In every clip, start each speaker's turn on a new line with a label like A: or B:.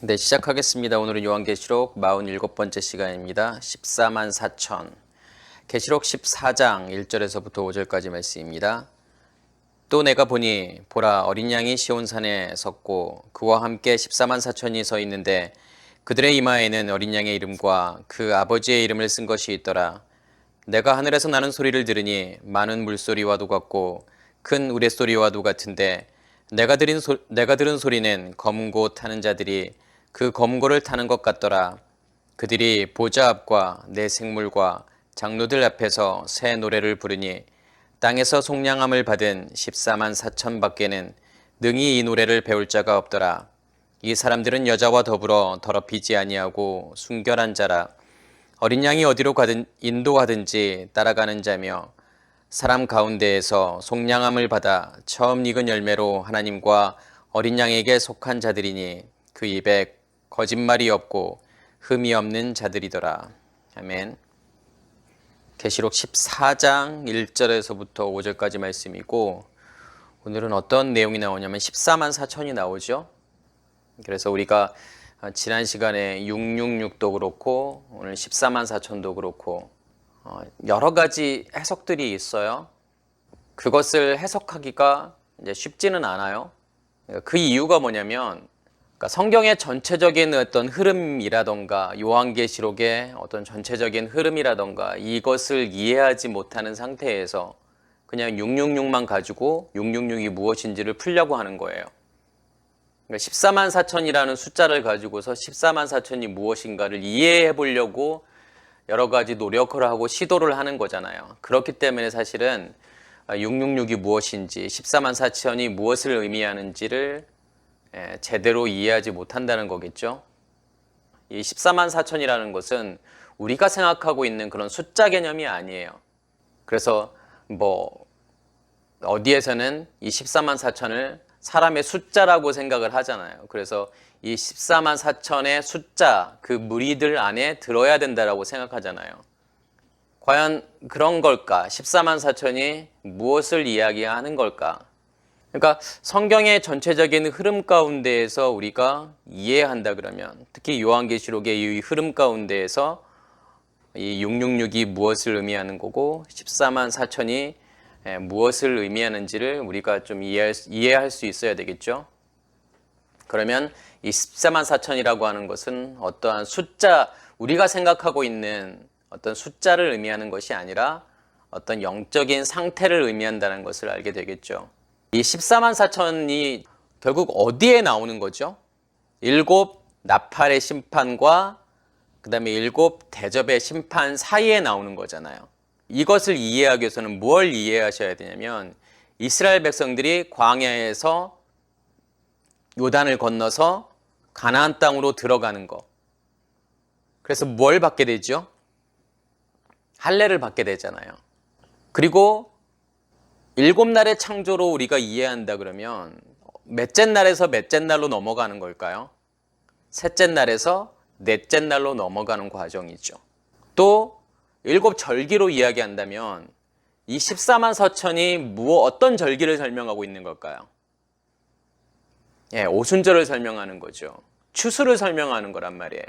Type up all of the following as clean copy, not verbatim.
A: 네, 시작하겠습니다. 오늘은 요한계시록 47번째 시간입니다. 14만 4천. 계시록 14장 1절에서부터 5절까지 말씀입니다. 또 내가 보니 보라 어린 양이 시온산에 섰고 그와 함께 14만 4천이 서 있는데 그들의 이마에는 어린 양의 이름과 그 아버지의 이름을 쓴 것이 있더라. 내가 하늘에서 나는 소리를 들으니 많은 물소리와도 같고 큰 우레소리와도 같은데 내가 들은 소리는 검고 타는 자들이 그 검고를 타는 것 같더라. 그들이 보좌 앞과 내 생물과 장로들 앞에서 새 노래를 부르니 땅에서 속량함을 받은 14만 4천 밖에는 능히 이 노래를 배울 자가 없더라. 이 사람들은 여자와 더불어 더럽히지 아니하고 순결한 자라. 어린 양이 어디로 가든 인도하든지 따라가는 자며 사람 가운데에서 속량함을 받아 처음 익은 열매로 하나님과 어린 양에게 속한 자들이니 그 입에 거짓말이 없고 흠이 없는 자들이더라. 아멘. 계시록 14장 1절에서부터 5절까지 말씀이고 오늘은 어떤 내용이 나오냐면 14만 4천이 나오죠. 그래서 우리가 지난 시간에 666도 그렇고 오늘 14만 4천도 그렇고 여러 가지 해석들이 있어요. 그것을 해석하기가 이제 쉽지는 않아요. 그 이유가 뭐냐면 성경의 전체적인 어떤 흐름이라던가 요한계시록의 어떤 전체적인 흐름이라던가 이것을 이해하지 못하는 상태에서 그냥 666만 가지고 666이 무엇인지를 풀려고 하는 거예요. 14만 4천이라는 숫자를 가지고서 14만 4천이 무엇인가를 이해해 보려고 여러 가지 노력을 하고 시도를 하는 거잖아요. 그렇기 때문에 사실은 666이 무엇인지 14만 4천이 무엇을 의미하는지를 제대로 이해하지 못한다는 거겠죠. 이 14만 4천이라는 것은 우리가 생각하고 있는 그런 숫자 개념이 아니에요. 그래서 어디에서는 이 14만 4천을 사람의 숫자라고 생각을 하잖아요. 그래서 이 14만 4천의 숫자, 그 무리들 안에 들어야 된다라고 생각하잖아요. 과연 그런 걸까? 14만 4천이 무엇을 이야기하는 걸까? 그러니까 성경의 전체적인 흐름 가운데에서 우리가 이해한다 그러면 특히 요한계시록의 이 흐름 가운데에서 이 666이 무엇을 의미하는 거고 14만 4천이 무엇을 의미하는지를 우리가 좀 이해할 수 있어야 되겠죠. 그러면 이 14만 4천이라고 하는 것은 어떠한 숫자, 우리가 생각하고 있는 어떤 숫자를 의미하는 것이 아니라 어떤 영적인 상태를 의미한다는 것을 알게 되겠죠. 이 14만 4천이 결국 어디에 나오는 거죠? 7 나팔의 심판과 그 다음에 7 대접의 심판 사이에 나오는 거잖아요. 이것을 이해하기 위해서는 뭘 이해하셔야 되냐면 이스라엘 백성들이 광야에서 요단을 건너서 가나안 땅으로 들어가는 거. 그래서 뭘 받게 되죠? 할례를 받게 되잖아요. 그리고 7날의 창조로 우리가 이해한다 그러면 몇째 날에서 몇째 날로 넘어가는 걸까요? 셋째 날에서 넷째 날로 넘어가는 과정이죠. 또 7절기로 이야기한다면 이 14만 4천이 어떤 절기를 설명하고 있는 걸까요? 오순절을 설명하는 거죠. 추수를 설명하는 거란 말이에요.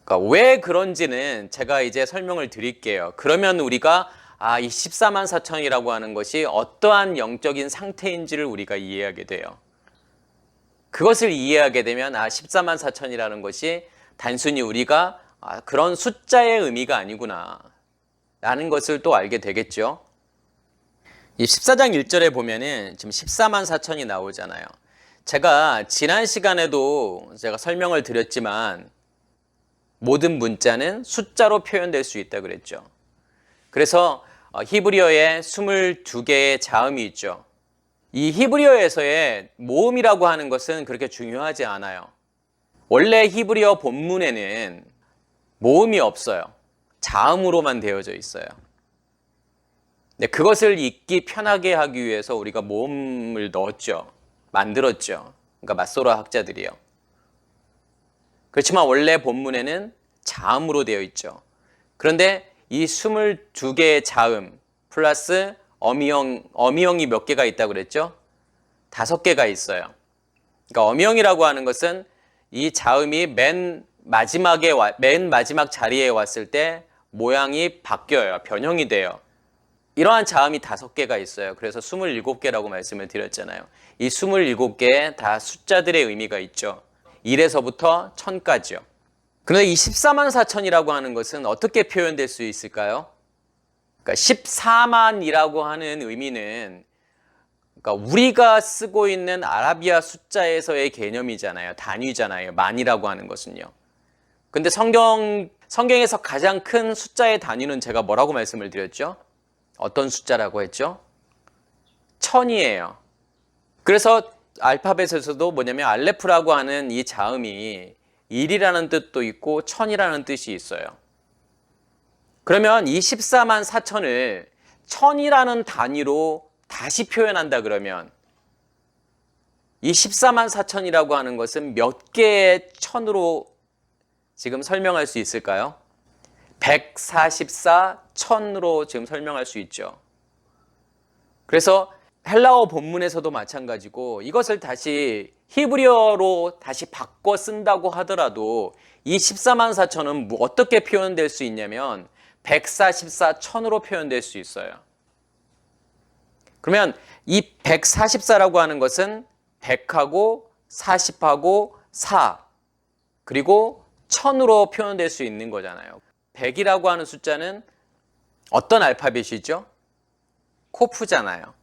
A: 그러니까 왜 그런지는 제가 이제 설명을 드릴게요. 그러면 우리가 이 14만 4천이라고 하는 것이 어떠한 영적인 상태인지를 우리가 이해하게 돼요. 그것을 이해하게 되면 14만 4천이라는 것이 단순히 우리가 그런 숫자의 의미가 아니구나 라는 것을 또 알게 되겠죠. 이 14장 1절에 보면은 지금 14만 4천이 나오잖아요. 제가 지난 시간에도 제가 설명을 드렸지만 모든 문자는 숫자로 표현될 수 있다 그랬죠. 그래서 히브리어에 22개의 자음이 있죠. 이 히브리어에서의 모음이라고 하는 것은 그렇게 중요하지 않아요. 원래 히브리어 본문에는 모음이 없어요. 자음으로만 되어져 있어요. 그것을 읽기 편하게 하기 위해서 우리가 모음을 넣었죠. 만들었죠. 그러니까 맛소라 학자들이요. 그렇지만 원래 본문에는 자음으로 되어 있죠. 그런데 이 22개의 자음 플러스 어미형이 몇 개가 있다고 그랬죠? 5개가 있어요. 그러니까 어미형이라고 하는 것은 이 자음이 맨 마지막 자리에 왔을 때 모양이 바뀌어요. 변형이 돼요. 이러한 자음이 5개가 있어요. 그래서 27개라고 말씀을 드렸잖아요. 이 27개 다 숫자들의 의미가 있죠. 1에서부터 1000까지요. 그런데 이 14만 4천이라고 하는 것은 어떻게 표현될 수 있을까요? 그러니까 14만이라고 하는 의미는 그러니까 우리가 쓰고 있는 아라비아 숫자에서의 개념이잖아요. 단위잖아요. 만이라고 하는 것은요. 근데 성경에서 가장 큰 숫자의 단위는 제가 뭐라고 말씀을 드렸죠? 어떤 숫자라고 했죠? 1000이에요. 그래서 알파벳에서도 뭐냐면 알레프라고 하는 이 자음이 1이라는 뜻도 있고 1000이라는 뜻이 있어요. 그러면 이 14만 4천을 1000이라는 단위로 다시 표현한다 그러면 이 14만 4천이라고 하는 것은 몇 개의 1000으로 지금 설명할 수 있을까요? 144, 1000으로 지금 설명할 수 있죠. 그래서 헬라어 본문에서도 마찬가지고 이것을 다시 히브리어로 다시 바꿔 쓴다고 하더라도 이 14만 4천은 어떻게 표현될 수 있냐면 144, 1000으로 표현될 수 있어요. 그러면 이 144라고 하는 것은 100하고 40하고 4 그리고 1000으로 표현될 수 있는 거잖아요. 100이라고 하는 숫자는 어떤 알파벳이죠? 코프잖아요.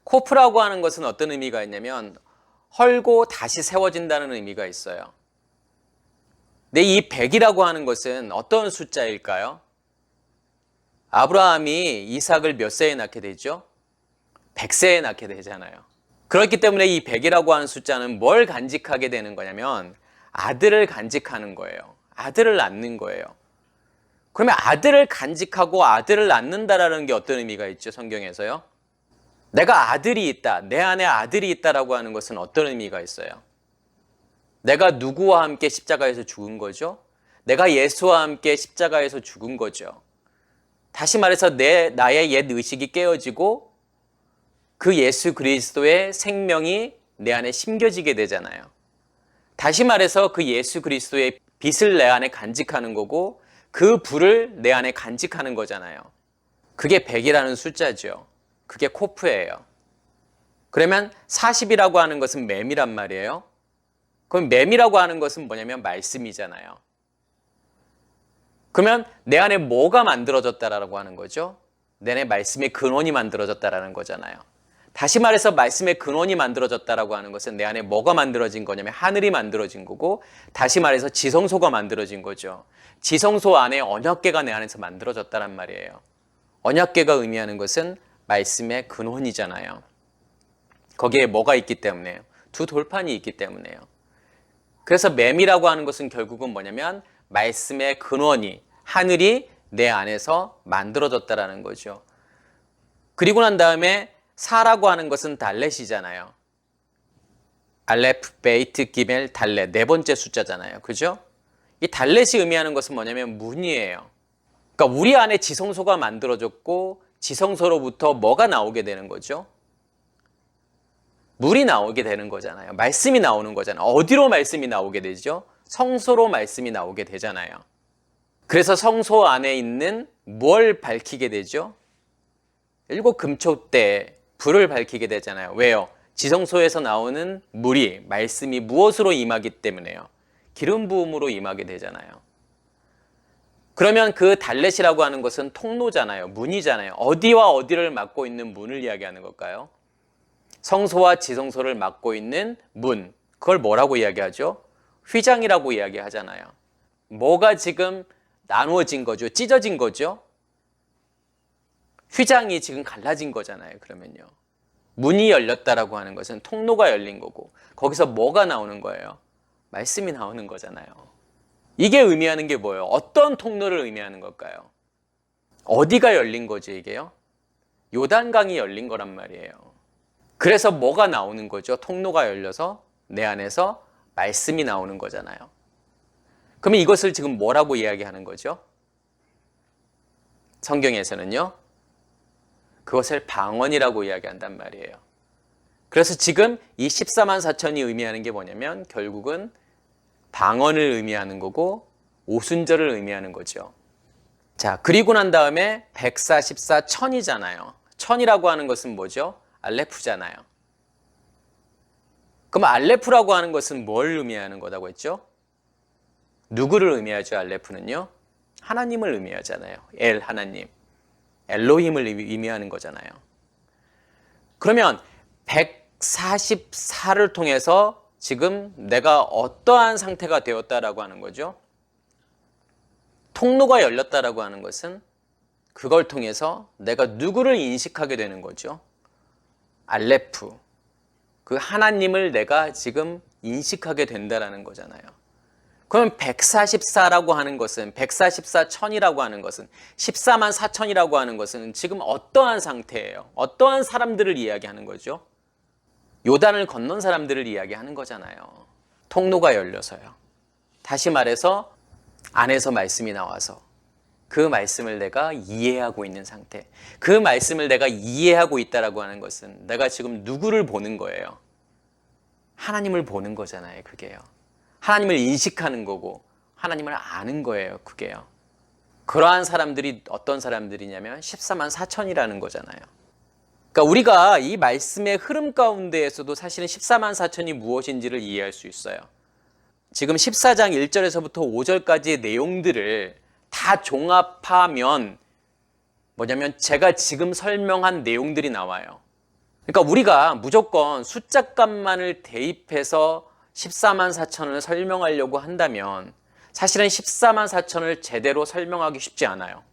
A: 코프라고 하는 것은 어떤 의미가 있냐면 헐고 다시 세워진다는 의미가 있어요. 근데 이 100이라고 하는 것은 어떤 숫자일까요? 아브라함이 이삭을 몇 세에 낳게 되죠? 100세에 낳게 되잖아요. 그렇기 때문에 이 100이라고 하는 숫자는 뭘 간직하게 되는 거냐면 아들을 간직하는 거예요. 아들을 낳는 거예요. 그러면 아들을 간직하고 아들을 낳는다라는 게 어떤 의미가 있죠? 성경에서요. 내가 아들이 있다. 내 안에 아들이 있다라고 하는 것은 어떤 의미가 있어요? 내가 누구와 함께 십자가에서 죽은 거죠? 내가 예수와 함께 십자가에서 죽은 거죠. 다시 말해서 나의 옛 의식이 깨어지고 그 예수 그리스도의 생명이 내 안에 심겨지게 되잖아요. 다시 말해서 그 예수 그리스도의 빛을 내 안에 간직하는 거고 그 불을 내 안에 간직하는 거잖아요. 그게 100이라는 숫자죠. 그게 코프예요. 그러면 40이라고 하는 것은 맴이란 말이에요. 그럼 맴이라고 하는 것은 뭐냐면 말씀이잖아요. 그러면 내 안에 뭐가 만들어졌다라고 하는 거죠? 내 안에 말씀의 근원이 만들어졌다라는 거잖아요. 다시 말해서 말씀의 근원이 만들어졌다라고 하는 것은 내 안에 뭐가 만들어진 거냐면 하늘이 만들어진 거고 다시 말해서 지성소가 만들어진 거죠. 지성소 안에 언약궤가 내 안에서 만들어졌다란 말이에요. 언약궤가 의미하는 것은 말씀의 근원이잖아요. 거기에 뭐가 있기 때문에요? 두 돌판이 있기 때문에요. 그래서 맴이라고 하는 것은 결국은 뭐냐면 말씀의 근원이 하늘이 내 안에서 만들어졌다라는 거죠. 그리고 난 다음에 사라고 하는 것은 달렛이잖아요. 알레프, 베이트, 기멜, 달렛 네 번째 숫자잖아요. 그죠? 이 달렛이 의미하는 것은 뭐냐면 문이에요. 그러니까 우리 안에 지성소가 만들어졌고 지성소로부터 뭐가 나오게 되는 거죠? 물이 나오게 되는 거잖아요. 말씀이 나오는 거잖아요. 어디로 말씀이 나오게 되죠? 성소로 말씀이 나오게 되잖아요. 그래서 성소 안에 있는 뭘 밝히게 되죠? 7 금초 때 불을 밝히게 되잖아요. 왜요? 지성소에서 나오는 물이 말씀이 무엇으로 임하기 때문에요. 기름 부음으로 임하게 되잖아요. 그러면 그 달렛이라고 하는 것은 통로잖아요. 문이잖아요. 어디와 어디를 막고 있는 문을 이야기하는 걸까요? 성소와 지성소를 막고 있는 문. 그걸 뭐라고 이야기하죠? 휘장이라고 이야기하잖아요. 뭐가 지금 나누어진 거죠? 찢어진 거죠? 휘장이 지금 갈라진 거잖아요. 그러면요. 문이 열렸다라고 하는 것은 통로가 열린 거고 거기서 뭐가 나오는 거예요? 말씀이 나오는 거잖아요. 이게 의미하는 게 뭐예요? 어떤 통로를 의미하는 걸까요? 어디가 열린 거죠, 이게요? 요단강이 열린 거란 말이에요. 그래서 뭐가 나오는 거죠? 통로가 열려서 내 안에서 말씀이 나오는 거잖아요. 그러면 이것을 지금 뭐라고 이야기하는 거죠? 성경에서는요. 그것을 방언이라고 이야기한단 말이에요. 그래서 지금 이 14만 4천이 의미하는 게 뭐냐면 결국은 방언을 의미하는 거고 오순절을 의미하는 거죠. 자, 그리고 난 다음에 144 천이잖아요. 천이라고 하는 것은 뭐죠? 알레프잖아요. 그럼 알레프라고 하는 것은 뭘 의미하는 거라고 했죠? 누구를 의미하죠? 알레프는요? 하나님을 의미하잖아요. 엘 하나님. 엘로힘을 의미하는 거잖아요. 그러면 144를 통해서 지금 내가 어떠한 상태가 되었다라고 하는 거죠? 통로가 열렸다라고 하는 것은 그걸 통해서 내가 누구를 인식하게 되는 거죠? 알레프. 그 하나님을 내가 지금 인식하게 된다라는 거잖아요. 그럼 144라고 하는 것은 144 천이라고 하는 것은 14만 4천이라고 하는 것은 지금 어떠한 상태예요? 어떠한 사람들을 이야기하는 거죠? 요단을 건넌 사람들을 이야기하는 거잖아요. 통로가 열려서요. 다시 말해서 안에서 말씀이 나와서 그 말씀을 내가 이해하고 있는 상태. 그 말씀을 내가 이해하고 있다라고 하는 것은 내가 지금 누구를 보는 거예요? 하나님을 보는 거잖아요. 그게요. 하나님을 인식하는 거고 하나님을 아는 거예요. 그게요. 그러한 사람들이 어떤 사람들이냐면 14만 4천이라는 거잖아요. 그러니까 우리가 이 말씀의 흐름 가운데에서도 사실은 14만 4천이 무엇인지를 이해할 수 있어요. 지금 14장 1절에서부터 5절까지의 내용들을 다 종합하면 뭐냐면 제가 지금 설명한 내용들이 나와요. 그러니까 우리가 무조건 숫자값만을 대입해서 14만 4천을 설명하려고 한다면 사실은 14만 4천을 제대로 설명하기 쉽지 않아요.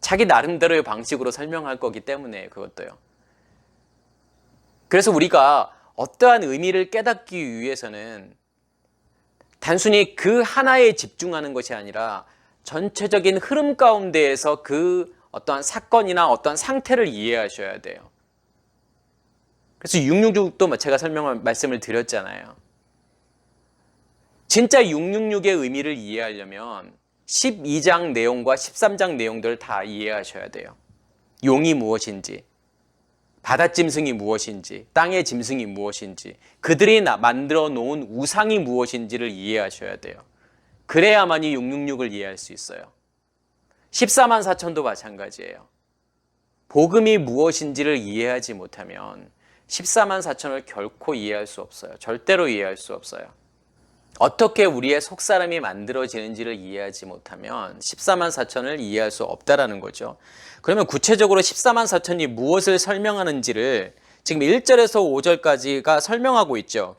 A: 자기 나름대로의 방식으로 설명할 거기 때문에 그것도요. 그래서 우리가 어떠한 의미를 깨닫기 위해서는 단순히 그 하나에 집중하는 것이 아니라 전체적인 흐름 가운데에서 그 어떠한 사건이나 어떠한 상태를 이해하셔야 돼요. 그래서 666도 제가 말씀을 드렸잖아요. 진짜 666의 의미를 이해하려면 12장 내용과 13장 내용들을 다 이해하셔야 돼요. 용이 무엇인지, 바닷짐승이 무엇인지, 땅의 짐승이 무엇인지, 그들이 만들어 놓은 우상이 무엇인지를 이해하셔야 돼요. 그래야만이 666을 이해할 수 있어요. 14만 4천도 마찬가지예요. 복음이 무엇인지를 이해하지 못하면 14만 4천을 결코 이해할 수 없어요. 절대로 이해할 수 없어요. 어떻게 우리의 속사람이 만들어지는지를 이해하지 못하면 14만 4천을 이해할 수 없다라는 거죠. 그러면 구체적으로 14만 4천이 무엇을 설명하는지를 지금 1절에서 5절까지가 설명하고 있죠.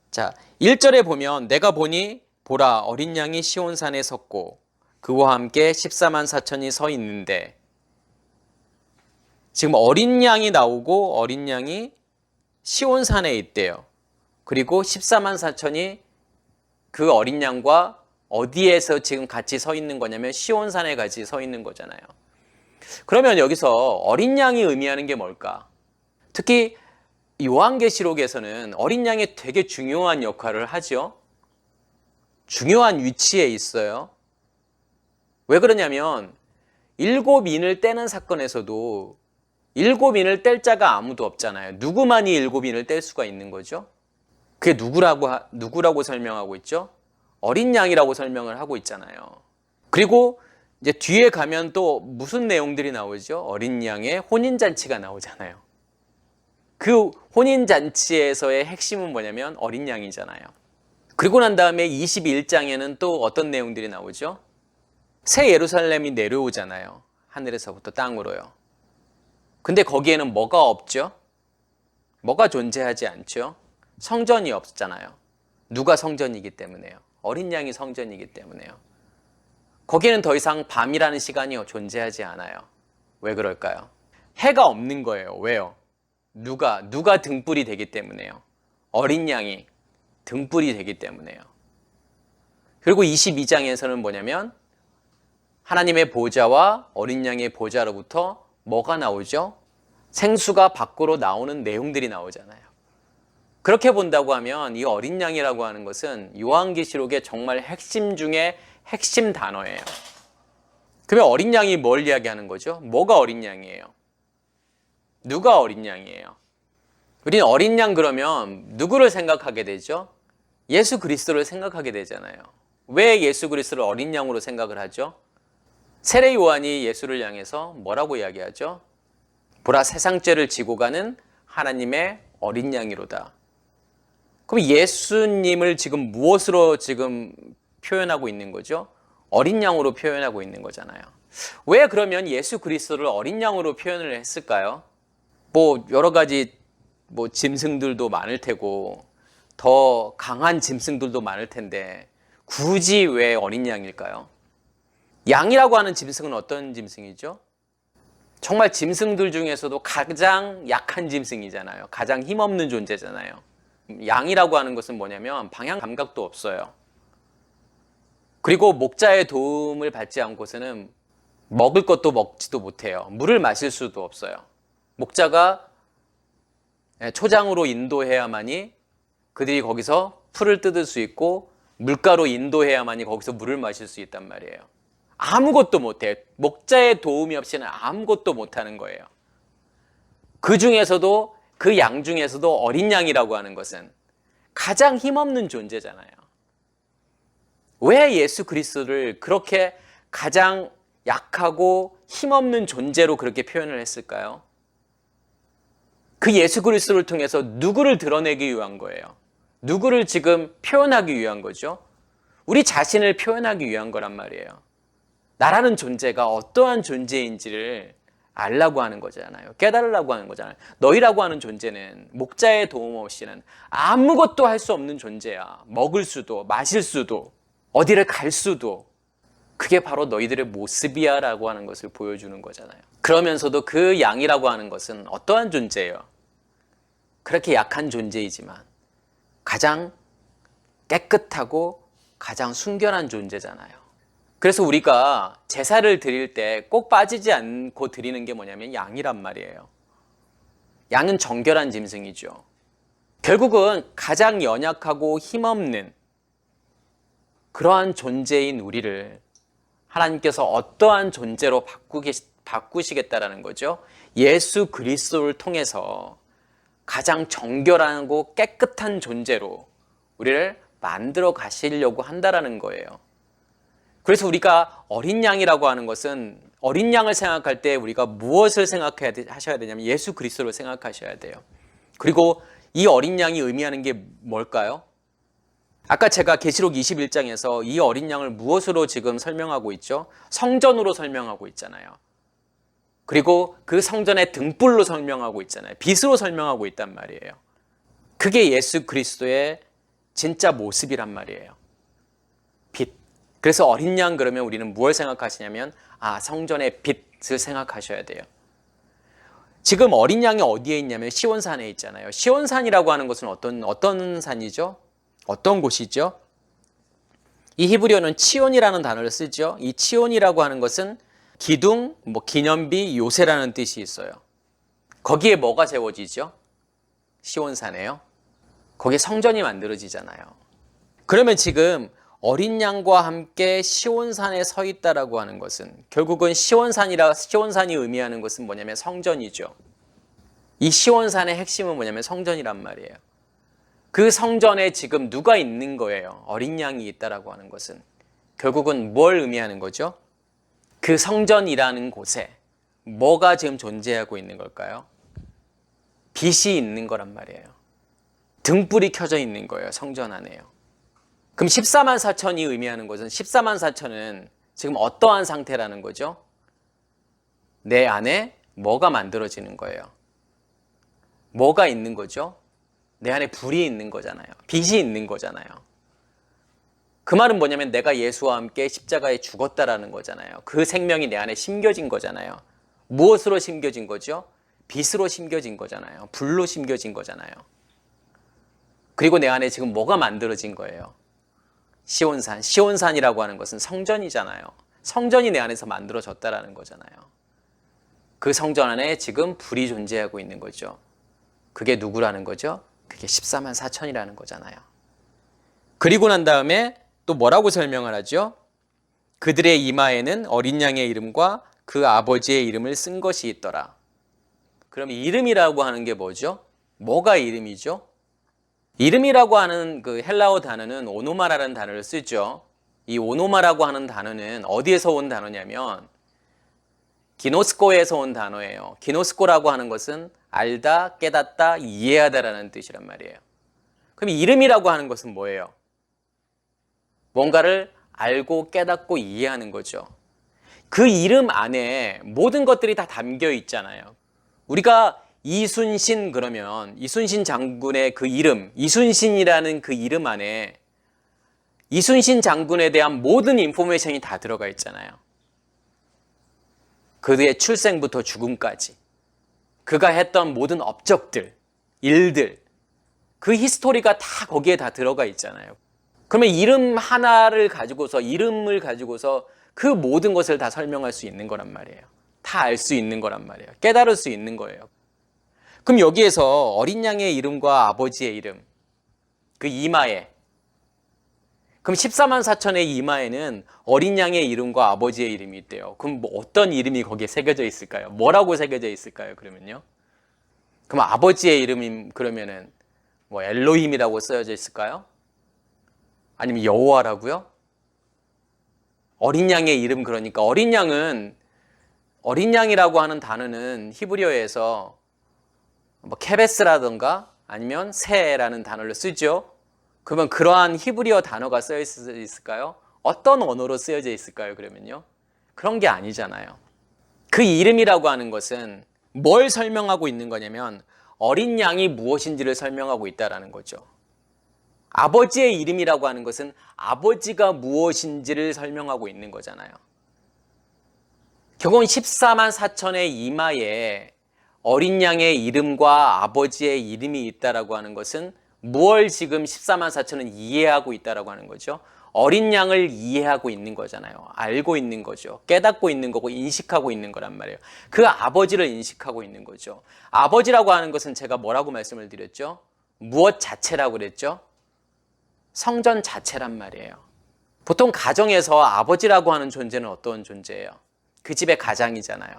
A: 자, 1절에 보면 내가 보니 보라 어린 양이 시온산에 섰고 그와 함께 14만 4천이 서 있는데, 지금 어린 양이 나오고 어린 양이 시온산에 있대요. 그리고 14만 4천이 그 어린 양과 어디에서 지금 같이 서 있는 거냐면 시온산에 같이 서 있는 거잖아요. 그러면 여기서 어린 양이 의미하는 게 뭘까? 특히 요한계시록에서는 어린 양이 되게 중요한 역할을 하죠. 중요한 위치에 있어요. 왜 그러냐면 7인을 떼는 사건에서도 7인을 뗄 자가 아무도 없잖아요. 누구만이 7인을 뗄 수가 있는 거죠? 그게 누구라고 설명하고 있죠? 어린 양이라고 설명을 하고 있잖아요. 그리고 이제 뒤에 가면 또 무슨 내용들이 나오죠? 어린 양의 혼인잔치가 나오잖아요. 그 혼인잔치에서의 핵심은 뭐냐면 어린 양이잖아요. 그리고 난 다음에 21장에는 또 어떤 내용들이 나오죠? 새 예루살렘이 내려오잖아요. 하늘에서부터 땅으로요. 근데 거기에는 뭐가 없죠? 뭐가 존재하지 않죠? 성전이 없잖아요. 누가 성전이기 때문에요. 어린 양이 성전이기 때문에요. 거기에는 더 이상 밤이라는 시간이 존재하지 않아요. 왜 그럴까요? 해가 없는 거예요. 왜요? 누가 등불이 되기 때문에요. 어린 양이 등불이 되기 때문에요. 그리고 22장에서는 뭐냐면 하나님의 보좌와 어린 양의 보좌로부터 뭐가 나오죠? 생수가 밖으로 나오는 내용들이 나오잖아요. 그렇게 본다고 하면 이 어린 양이라고 하는 것은 요한계시록의 정말 핵심 중에 핵심 단어예요. 그러면 어린 양이 뭘 이야기하는 거죠? 뭐가 어린 양이에요? 누가 어린 양이에요? 우리는 어린 양 그러면 누구를 생각하게 되죠? 예수 그리스도를 생각하게 되잖아요. 왜 예수 그리스도를 어린 양으로 생각을 하죠? 세례 요한이 예수를 향해서 뭐라고 이야기하죠? 보라, 세상 죄를 지고 가는 하나님의 어린 양이로다. 그럼 예수님을 지금 무엇으로 지금 표현하고 있는 거죠? 어린 양으로 표현하고 있는 거잖아요. 왜 그러면 예수 그리스도를 어린 양으로 표현을 했을까요? 뭐 여러 가지 짐승들도 많을 테고 더 강한 짐승들도 많을 텐데 굳이 왜 어린 양일까요? 양이라고 하는 짐승은 어떤 짐승이죠? 정말 짐승들 중에서도 가장 약한 짐승이잖아요. 가장 힘없는 존재잖아요. 양이라고 하는 것은 뭐냐면 방향 감각도 없어요. 그리고 목자의 도움을 받지 않고서는 먹을 것도 먹지도 못해요. 물을 마실 수도 없어요. 목자가 초장으로 인도해야만이 그들이 거기서 풀을 뜯을 수 있고 물가로 인도해야만이 거기서 물을 마실 수 있단 말이에요. 아무것도 못해. 목자의 도움이 없이는 아무것도 못하는 거예요. 그 중에서도 그 양 중에서도 어린 양이라고 하는 것은 가장 힘없는 존재잖아요. 왜 예수 그리스도를 그렇게 가장 약하고 힘없는 존재로 그렇게 표현을 했을까요? 그 예수 그리스도를 통해서 누구를 드러내기 위한 거예요? 누구를 지금 표현하기 위한 거죠? 우리 자신을 표현하기 위한 거란 말이에요. 나라는 존재가 어떠한 존재인지를 알라고 하는 거잖아요. 깨달으라고 하는 거잖아요. 너희라고 하는 존재는 목자의 도움 없이는 아무것도 할 수 없는 존재야. 먹을 수도 마실 수도 어디를 갈 수도. 그게 바로 너희들의 모습이야 라고 하는 것을 보여주는 거잖아요. 그러면서도 그 양이라고 하는 것은 어떠한 존재예요? 그렇게 약한 존재이지만 가장 깨끗하고 가장 순결한 존재잖아요. 그래서 우리가 제사를 드릴 때 꼭 빠지지 않고 드리는 게 뭐냐면 양이란 말이에요. 양은 정결한 짐승이죠. 결국은 가장 연약하고 힘없는 그러한 존재인 우리를 하나님께서 어떠한 존재로 바꾸시겠다라는 거죠. 예수 그리스도를 통해서 가장 정결하고 깨끗한 존재로 우리를 만들어 가시려고 한다라는 거예요. 그래서 우리가 어린 양이라고 하는 것은 어린 양을 생각할 때 우리가 무엇을 생각하셔야 되냐면 예수 그리스도를 생각하셔야 돼요. 그리고 이 어린 양이 의미하는 게 뭘까요? 아까 제가 계시록 21장에서 이 어린 양을 무엇으로 지금 설명하고 있죠? 성전으로 설명하고 있잖아요. 그리고 그 성전의 등불로 설명하고 있잖아요. 빛으로 설명하고 있단 말이에요. 그게 예수 그리스도의 진짜 모습이란 말이에요. 빛. 그래서 어린 양 그러면 우리는 무엇을 생각하시냐면 성전의 빛을 생각하셔야 돼요. 지금 어린 양이 어디에 있냐면 시온산에 있잖아요. 시온산이라고 하는 것은 어떤 산이죠? 어떤 곳이죠? 이 히브리어는 치온이라는 단어를 쓰죠. 이 치온이라고 하는 것은 기둥, 기념비, 요새라는 뜻이 있어요. 거기에 뭐가 세워지죠? 시온산에요. 거기에 성전이 만들어지잖아요. 그러면 지금 어린 양과 함께 시온산에 서 있다라고 하는 것은 결국은 시온산이 의미하는 것은 뭐냐면 성전이죠. 이 시온산의 핵심은 뭐냐면 성전이란 말이에요. 그 성전에 지금 누가 있는 거예요? 어린 양이 있다라고 하는 것은 결국은 뭘 의미하는 거죠? 그 성전이라는 곳에 뭐가 지금 존재하고 있는 걸까요? 빛이 있는 거란 말이에요. 등불이 켜져 있는 거예요. 성전 안에요. 그럼 14만 4천이 의미하는 것은 14만 4천은 지금 어떠한 상태라는 거죠? 내 안에 뭐가 만들어지는 거예요? 뭐가 있는 거죠? 내 안에 불이 있는 거잖아요. 빛이 있는 거잖아요. 그 말은 뭐냐면 내가 예수와 함께 십자가에 죽었다라는 거잖아요. 그 생명이 내 안에 심겨진 거잖아요. 무엇으로 심겨진 거죠? 빛으로 심겨진 거잖아요. 불로 심겨진 거잖아요. 그리고 내 안에 지금 뭐가 만들어진 거예요? 시온산. 시온산이라고 하는 것은 성전이잖아요. 성전이 내 안에서 만들어졌다라는 거잖아요. 그 성전 안에 지금 불이 존재하고 있는 거죠. 그게 누구라는 거죠? 그게 14만 4천이라는 거잖아요. 그리고 난 다음에 또 뭐라고 설명을 하죠? 그들의 이마에는 어린 양의 이름과 그 아버지의 이름을 쓴 것이 있더라. 그럼 이름이라고 하는 게 뭐죠? 뭐가 이름이죠? 이름이라고 하는 그 헬라어 단어는 오노마라는 단어를 쓰죠. 이 오노마라고 하는 단어는 어디에서 온 단어냐면 기노스코에서 온 단어예요. 기노스코라고 하는 것은 알다, 깨닫다, 이해하다라는 뜻이란 말이에요. 그럼 이름이라고 하는 것은 뭐예요? 뭔가를 알고 깨닫고 이해하는 거죠. 그 이름 안에 모든 것들이 다 담겨 있잖아요. 우리가 이순신 그러면 이순신 장군의 그 이름, 이순신이라는 그 이름 안에 이순신 장군에 대한 모든 인포메이션이 다 들어가 있잖아요. 그의 출생부터 죽음까지, 그가 했던 모든 업적들, 일들, 그 히스토리가 다 거기에 다 들어가 있잖아요. 그러면 이름을 가지고서 그 모든 것을 다 설명할 수 있는 거란 말이에요. 다 알 수 있는 거란 말이에요. 깨달을 수 있는 거예요. 그럼 여기에서 어린 양의 이름과 아버지의 이름, 그 이마에, 그럼 14만 4천의 이마에는 어린 양의 이름과 아버지의 이름이 있대요. 그럼 뭐 어떤 이름이 거기에 새겨져 있을까요? 뭐라고 새겨져 있을까요? 그러면요. 그럼 아버지의 이름이 그러면은 뭐 엘로힘이라고 쓰여져 있을까요? 아니면 여호와라고요? 어린 양의 이름, 그러니까 어린 양이라고 하는 단어는 히브리어에서 뭐 케베스라든가 아니면 새라는 단어를 쓰죠. 그러면 그러한 히브리어 단어가 쓰여 있을까요? 어떤 언어로 쓰여져 있을까요? 그러면요. 그런 게 아니잖아요. 그 이름이라고 하는 것은 뭘 설명하고 있는 거냐면 어린 양이 무엇인지를 설명하고 있다라는 거죠. 아버지의 이름이라고 하는 것은 아버지가 무엇인지를 설명하고 있는 거잖아요. 결국은 14만 4천의 이마에 어린 양의 이름과 아버지의 이름이 있다라고 하는 것은 무엇을 지금 14만 4천은 이해하고 있다라고 하는 거죠. 어린 양을 이해하고 있는 거잖아요. 알고 있는 거죠. 깨닫고 있는 거고 인식하고 있는 거란 말이에요. 그 아버지를 인식하고 있는 거죠. 아버지라고 하는 것은 제가 뭐라고 말씀을 드렸죠? 무엇 자체라고 그랬죠? 성전 자체란 말이에요. 보통 가정에서 아버지라고 하는 존재는 어떤 존재예요? 그 집의 가장이잖아요.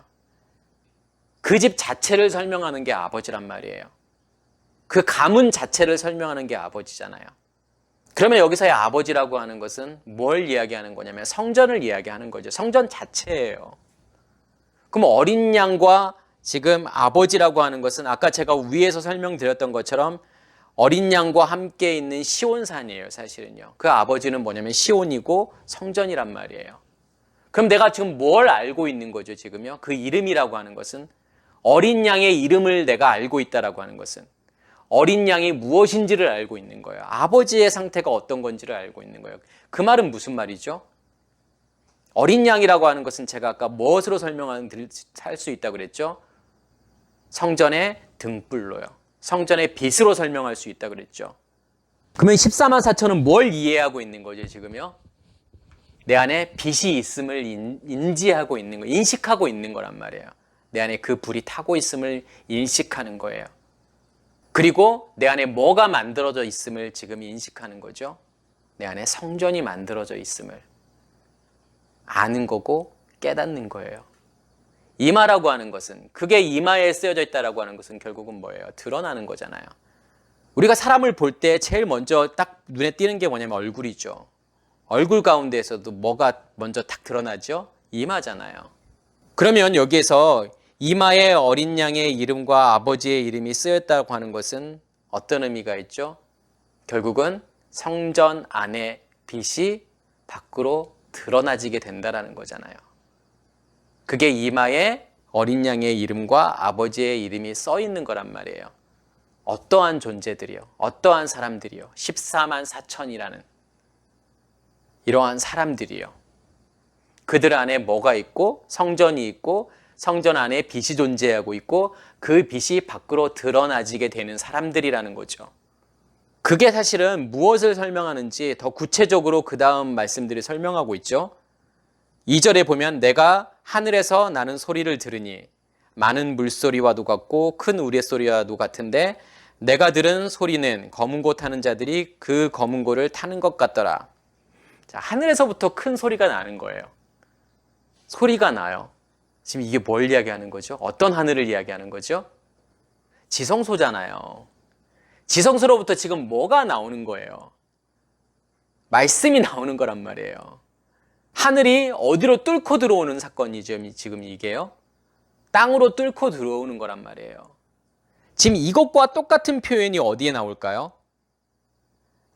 A: 그 집 자체를 설명하는 게 아버지란 말이에요. 그 가문 자체를 설명하는 게 아버지잖아요. 그러면 여기서의 아버지라고 하는 것은 뭘 이야기하는 거냐면 성전을 이야기하는 거죠. 성전 자체예요. 그럼 어린 양과 지금 아버지라고 하는 것은 아까 제가 위에서 설명드렸던 것처럼 어린 양과 함께 있는 시온산이에요, 사실은요. 그 아버지는 뭐냐면 시온이고 성전이란 말이에요. 그럼 내가 지금 뭘 알고 있는 거죠, 지금요? 그 이름이라고 하는 것은 어린 양의 이름을 내가 알고 있다라고 하는 것은 어린 양이 무엇인지를 알고 있는 거예요. 아버지의 상태가 어떤 건지를 알고 있는 거예요. 그 말은 무슨 말이죠? 어린 양이라고 하는 것은 제가 아까 무엇으로 설명할 수 있다고 그랬죠? 성전의 등불로요. 성전의 빛으로 설명할 수 있다고 그랬죠. 그러면 14만 4천은 뭘 이해하고 있는 거죠, 지금요? 내 안에 빛이 있음을 인지하고 있는 거, 인식하고 있는 거란 말이에요. 내 안에 그 불이 타고 있음을 인식하는 거예요. 그리고 내 안에 뭐가 만들어져 있음을 지금 인식하는 거죠. 내 안에 성전이 만들어져 있음을 아는 거고 깨닫는 거예요. 이마라고 하는 것은, 그게 이마에 쓰여져 있다라고 하는 것은 결국은 뭐예요? 드러나는 거잖아요. 우리가 사람을 볼 때 제일 먼저 딱 눈에 띄는 게 뭐냐면 얼굴이죠. 얼굴 가운데에서도 뭐가 먼저 딱 드러나죠? 이마잖아요. 그러면 여기에서 이마에 어린 양의 이름과 아버지의 이름이 쓰였다고 하는 것은 어떤 의미가 있죠? 결국은 성전 안에 빛이 밖으로 드러나지게 된다는 거잖아요. 그게 이마에 어린 양의 이름과 아버지의 이름이 써 있는 거란 말이에요. 어떠한 존재들이요, 어떠한 사람들이요, 14만 4천이라는 이러한 사람들이요. 그들 안에 뭐가 있고 성전이 있고 성전 안에 빛이 존재하고 있고 그 빛이 밖으로 드러나지게 되는 사람들이라는 거죠. 그게 사실은 무엇을 설명하는지 더 구체적으로 그 다음 말씀들이 설명하고 있죠. 2절에 보면 내가 하늘에서 나는 소리를 들으니 많은 물소리와도 같고 큰 우레소리와도 같은데 내가 들은 소리는 검은 고 타는 자들이 그 검은 고를 타는 것 같더라. 자, 하늘에서부터 큰 소리가 나는 거예요. 소리가 나요. 지금 이게 뭘 이야기하는 거죠? 어떤 하늘을 이야기하는 거죠? 지성소잖아요. 지성소로부터 지금 뭐가 나오는 거예요? 말씀이 나오는 거란 말이에요. 하늘이 어디로 뚫고 들어오는 사건이죠, 지금 이게요? 땅으로 뚫고 들어오는 거란 말이에요. 지금 이것과 똑같은 표현이 어디에 나올까요?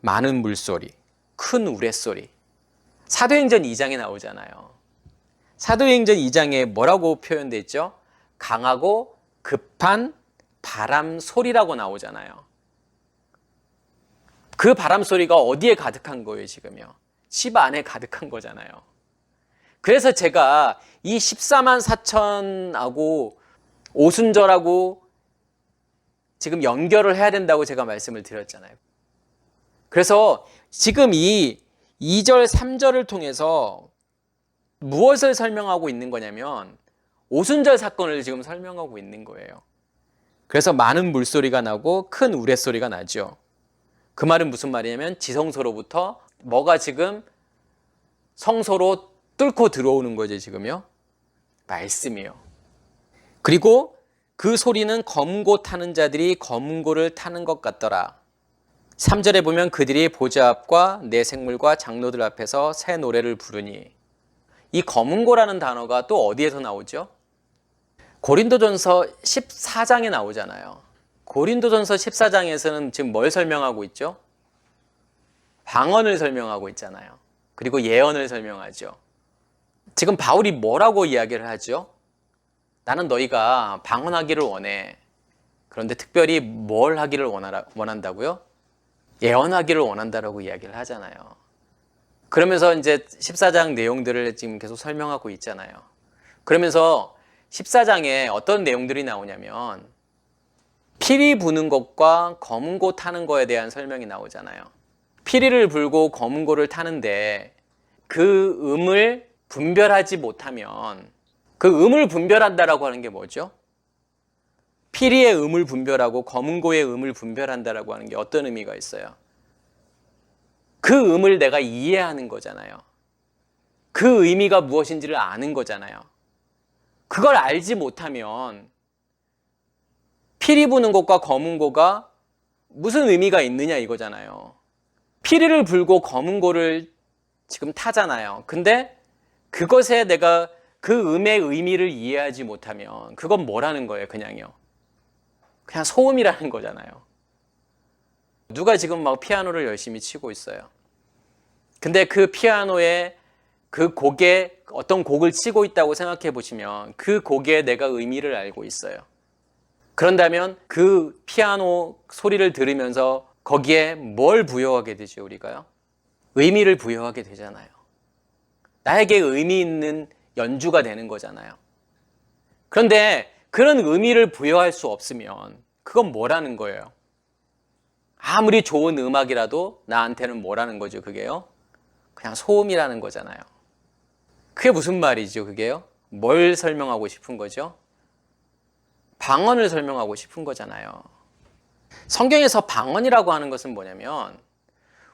A: 많은 물소리, 큰 우레소리. 사도행전 2장에 나오잖아요. 사도행전 2장에 뭐라고 표현되어 있죠? 강하고 급한 바람 소리라고 나오잖아요. 그 바람 소리가 어디에 가득한 거예요, 지금요? 집 안에 가득한 거잖아요. 그래서 제가 이 14만 4천하고 오순절하고 지금 연결을 해야 된다고 제가 말씀을 드렸잖아요. 그래서 지금 이 2절, 3절을 통해서 무엇을 설명하고 있는 거냐면 오순절 사건을 지금 설명하고 있는 거예요. 그래서 많은 물소리가 나고 큰 우레소리가 나죠. 그 말은 무슨 말이냐면 지성소로부터 뭐가 지금 성소로 뚫고 들어오는 거죠, 지금요? 말씀이요. 그리고 그 소리는 검고 타는 자들이 검고를 타는 것 같더라. 3절에 보면 그들이 보좌 앞과 내 생물과 장로들 앞에서 새 노래를 부르니. 이 검은고라는 단어가 또 어디에서 나오죠? 고린도전서 14장에 나오잖아요. 고린도전서 14장에서는 지금 뭘 설명하고 있죠? 방언을 설명하고 있잖아요. 그리고 예언을 설명하죠. 지금 바울이 뭐라고 이야기를 하죠? 나는 너희가 방언하기를 원해. 그런데 특별히 뭘 하기를 원한다고요? 예언하기를 원한다라고 이야기를 하잖아요. 그러면서 이제 14장 내용들을 지금 계속 설명하고 있잖아요. 그러면서 14장에 어떤 내용들이 나오냐면 피리 부는 것과 검은고 타는 거에 대한 설명이 나오잖아요. 피리를 불고 검은고를 타는데 그 음을 분별하지 못하면 그 음을 분별한다라고 하는 게 뭐죠? 피리의 음을 분별하고 검은고의 음을 분별한다라고 하는 게 어떤 의미가 있어요? 그 음을 내가 이해하는 거잖아요. 그 의미가 무엇인지를 아는 거잖아요. 그걸 알지 못하면 피리 부는 것과 검은고가 무슨 의미가 있느냐 이거잖아요. 피리를 불고 검은고를 지금 타잖아요. 근데 그것에 내가 그 음의 의미를 이해하지 못하면 그건 뭐라는 거예요, 그냥요? 그냥 소음이라는 거잖아요. 누가 지금 막 피아노를 열심히 치고 있어요. 근데 그 피아노에 그 곡에 어떤 곡을 치고 있다고 생각해 보시면 그 곡에 내가 의미를 알고 있어요. 그런다면 그 피아노 소리를 들으면서 거기에 뭘 부여하게 되죠, 우리가요? 의미를 부여하게 되잖아요. 나에게 의미 있는 연주가 되는 거잖아요. 그런데 그런 의미를 부여할 수 없으면 그건 뭐라는 거예요? 아무리 좋은 음악이라도 나한테는 뭐라는 거죠, 그게요? 그냥 소음이라는 거잖아요. 그게 무슨 말이죠, 그게요? 뭘 설명하고 싶은 거죠? 방언을 설명하고 싶은 거잖아요. 성경에서 방언이라고 하는 것은 뭐냐면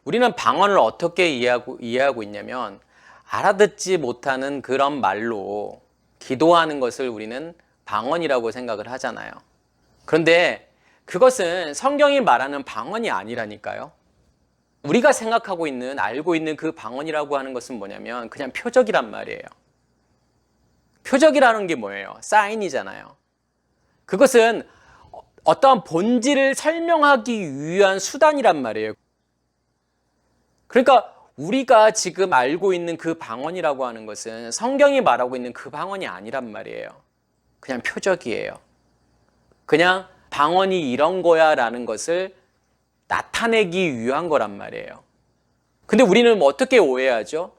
A: 우리는 방언을 어떻게 이해하고 있냐면 알아듣지 못하는 그런 말로 기도하는 것을 우리는 방언이라고 생각을 하잖아요. 그런데 그것은 성경이 말하는 방언이 아니라니까요. 우리가 생각하고 있는, 알고 있는 그 방언이라고 하는 것은 뭐냐면 그냥 표적이란 말이에요. 표적이라는 게 뭐예요? 사인이잖아요. 그것은 어떠한 본질을 설명하기 위한 수단이란 말이에요. 그러니까 우리가 지금 알고 있는 그 방언이라고 하는 것은 성경이 말하고 있는 그 방언이 아니란 말이에요. 그냥 표적이에요. 그냥 방언이 이런 거야 라는 것을 나타내기 위한 거란 말이에요. 근데 우리는 어떻게 오해하죠?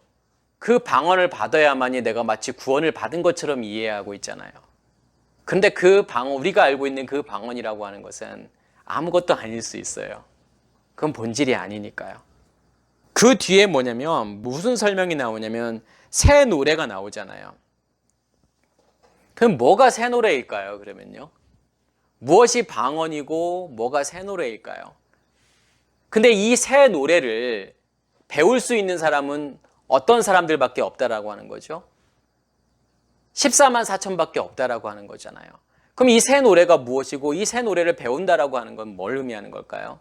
A: 그 방언을 받아야만이 내가 마치 구원을 받은 것처럼 이해하고 있잖아요. 근데 그 방언, 우리가 알고 있는 그 방언이라고 하는 것은 아무것도 아닐 수 있어요. 그건 본질이 아니니까요. 그 뒤에 뭐냐면 무슨 설명이 나오냐면 새 노래가 나오잖아요. 그럼 뭐가 새 노래일까요? 그러면요. 무엇이 방언이고 뭐가 새 노래일까요? 근데 이 새 노래를 배울 수 있는 사람은 어떤 사람들밖에 없다라고 하는 거죠? 14만 4천밖에 없다라고 하는 거잖아요. 그럼 이 새 노래가 무엇이고 이 새 노래를 배운다라고 하는 건 뭘 의미하는 걸까요?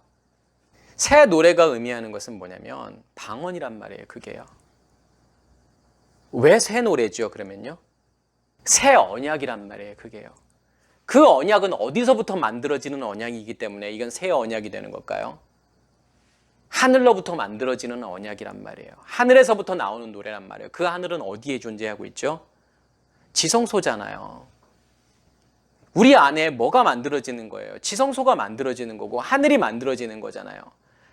A: 새 노래가 의미하는 것은 뭐냐면 방언이란 말이에요. 그게요. 왜 새 노래죠? 그러면요. 새 언약이란 말이에요. 그게요. 그 언약은 어디서부터 만들어지는 언약이기 때문에 이건 새 언약이 되는 걸까요? 하늘로부터 만들어지는 언약이란 말이에요. 하늘에서부터 나오는 노래란 말이에요. 그 하늘은 어디에 존재하고 있죠? 지성소잖아요. 우리 안에 뭐가 만들어지는 거예요? 지성소가 만들어지는 거고 하늘이 만들어지는 거잖아요.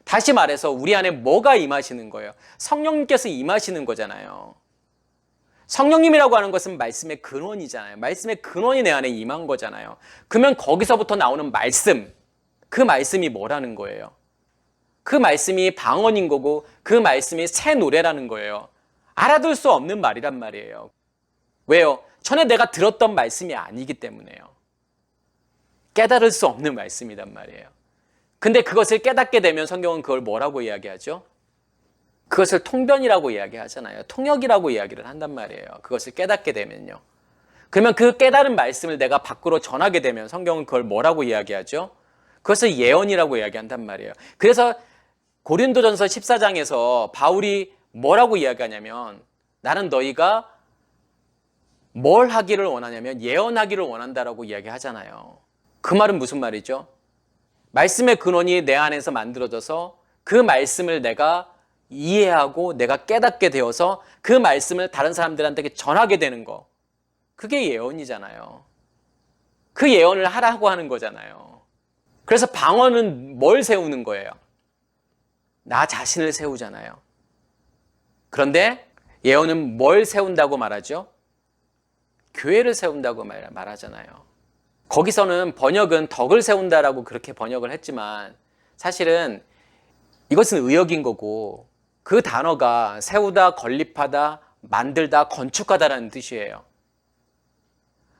A: 다시 말해서 우리 안에 뭐가 임하시는 거예요? 성령님께서 임하시는 거잖아요. 성령님이라고 하는 것은 말씀의 근원이잖아요. 말씀의 근원이 내 안에 임한 거잖아요. 그러면 거기서부터 나오는 말씀, 그 말씀이 뭐라는 거예요? 그 말씀이 방언인 거고 그 말씀이 새 노래라는 거예요. 알아둘 수 없는 말이란 말이에요. 왜요? 전에 내가 들었던 말씀이 아니기 때문에요. 깨달을 수 없는 말씀이란 말이에요. 근데 그것을 깨닫게 되면 성경은 그걸 뭐라고 이야기하죠? 그것을 통변이라고 이야기하잖아요. 통역이라고 이야기를 한단 말이에요. 그것을 깨닫게 되면요. 그러면 그 깨달은 말씀을 내가 밖으로 전하게 되면 성경은 그걸 뭐라고 이야기하죠? 그것을 예언이라고 이야기한단 말이에요. 그래서 고린도전서 14장에서 바울이 뭐라고 이야기하냐면 나는 너희가 뭘 하기를 원하냐면 예언하기를 원한다라고 이야기하잖아요. 그 말은 무슨 말이죠? 말씀의 근원이 내 안에서 만들어져서 그 말씀을 내가 이해하고 내가 깨닫게 되어서 그 말씀을 다른 사람들한테 전하게 되는 거. 그게 예언이잖아요. 그 예언을 하라고 하는 거잖아요. 그래서 방언은 뭘 세우는 거예요? 나 자신을 세우잖아요. 그런데 예언은 뭘 세운다고 말하죠? 교회를 세운다고 말하잖아요. 거기서는 번역은 덕을 세운다라고 그렇게 번역을 했지만 사실은 이것은 의역인 거고 그 단어가 세우다, 건립하다, 만들다, 건축하다라는 뜻이에요.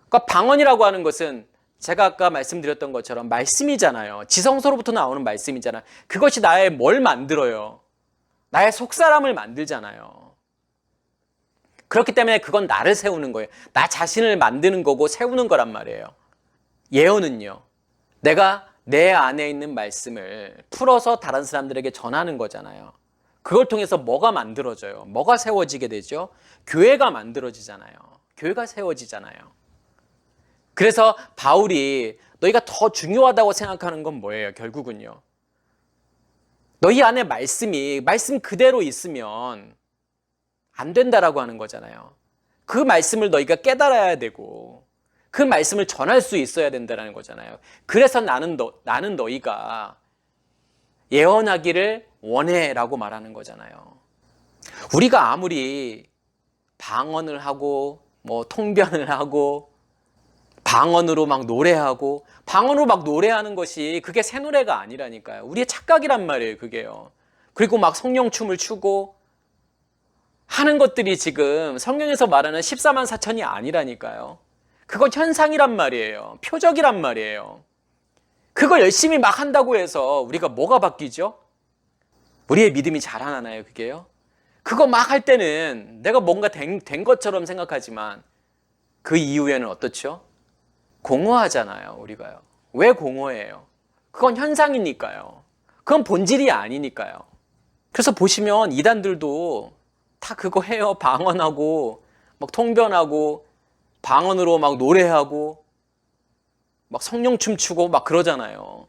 A: 그러니까 방언이라고 하는 것은 제가 아까 말씀드렸던 것처럼 말씀이잖아요. 지성소로부터 나오는 말씀이잖아요. 그것이 나의 뭘 만들어요? 나의 속사람을 만들잖아요. 그렇기 때문에 그건 나를 세우는 거예요. 나 자신을 만드는 거고 세우는 거란 말이에요. 예언은요. 내가 내 안에 있는 말씀을 풀어서 다른 사람들에게 전하는 거잖아요. 그걸 통해서 뭐가 만들어져요? 뭐가 세워지게 되죠? 교회가 만들어지잖아요. 교회가 세워지잖아요. 그래서 바울이 너희가 더 중요하다고 생각하는 건 뭐예요? 결국은요. 너희 안에 말씀 그대로 있으면 안 된다라고 하는 거잖아요. 그 말씀을 너희가 깨달아야 되고 그 말씀을 전할 수 있어야 된다는 거잖아요. 그래서 나는 너희가 예언하기를 원해라고 말하는 거잖아요. 우리가 아무리 방언을 하고 통변을 하고 방언으로 막 노래하고 방언으로 막 노래하는 것이 그게 새 노래가 아니라니까요. 우리의 착각이란 말이에요. 그게요. 그리고 막 성령춤을 추고 하는 것들이 지금 성경에서 말하는 14만 4천이 아니라니까요. 그건 현상이란 말이에요. 표적이란 말이에요. 그걸 열심히 막 한다고 해서 우리가 뭐가 바뀌죠? 우리의 믿음이 자라나나요? 그게요? 그거 막 할 때는 내가 뭔가 된 것처럼 생각하지만 그 이후에는 어떻죠? 공허하잖아요. 우리가요. 왜 공허해요? 그건 현상이니까요. 그건 본질이 아니니까요. 그래서 보시면 이단들도 다 그거 해요. 방언하고 막 통변하고 방언으로 막 노래하고 막 성령 춤추고 막 그러잖아요.